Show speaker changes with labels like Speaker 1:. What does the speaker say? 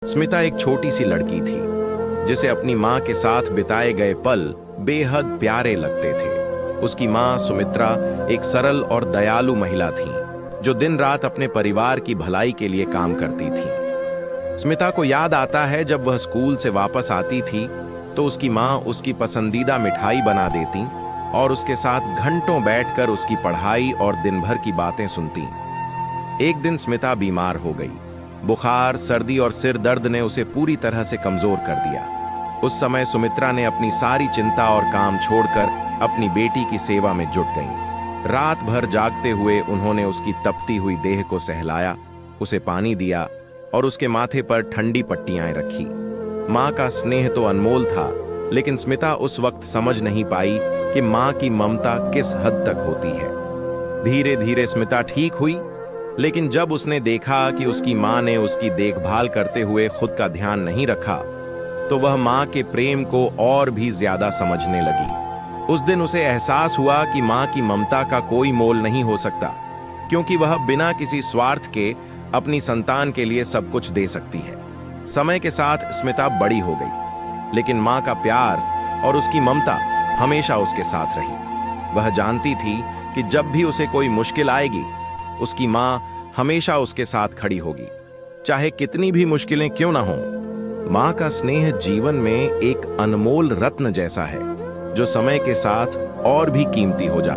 Speaker 1: स्मिता एक छोटी सी लड़की थी जिसे अपनी माँ के साथ बिताए गए पल बेहद प्यारे लगते थे। उसकी माँ सुमित्रा एक सरल और दयालु महिला थी जो दिन रात अपने परिवार की भलाई के लिए काम करती थी। स्मिता को याद आता है जब वह स्कूल से वापस आती थी तो उसकी माँ उसकी पसंदीदा मिठाई बना देती और उसके साथ घंटों बैठकर उसकी पढ़ाई और दिन भर की बातें सुनती। एक दिन स्मिता बीमार हो गई। बुखार, सर्दी और सिर दर्द ने उसे पूरी तरह से कमजोर कर दिया। उस समय सुमित्रा ने अपनी सारी चिंता और काम छोड़कर अपनी बेटी की सेवा में जुट गईं। रात भर जागते हुए उन्होंने उसकी तपती हुई देह को सहलाया, उसे पानी दिया और उसके माथे पर ठंडी पट्टियां रखी। माँ का स्नेह तो अनमोल था, लेकिन स्मिता उस वक्त समझ नहीं पाई कि माँ की ममता किस हद तक होती है। धीरे धीरे स्मिता ठीक हुई, लेकिन जब उसने देखा कि उसकी माँ ने उसकी देखभाल करते हुए खुद का ध्यान नहीं रखा, तो वह माँ के प्रेम को और भी ज्यादा समझने लगी। उस दिन उसे एहसास हुआ कि माँ की ममता का कोई मोल नहीं हो सकता, क्योंकि वह बिना किसी स्वार्थ के अपनी संतान के लिए सब कुछ दे सकती है। समय के साथ स्मिता बड़ी हो गई, लेकिन माँ का प्यार और उसकी ममता हमेशा उसके साथ रही। वह जानती थी कि जब भी उसे कोई मुश्किल आएगी, उसकी माँ हमेशा उसके साथ खड़ी होगी, चाहे कितनी भी मुश्किलें क्यों ना हों। माँ का स्नेह जीवन में एक अनमोल रत्न जैसा है जो समय के साथ और भी कीमती हो जाता है।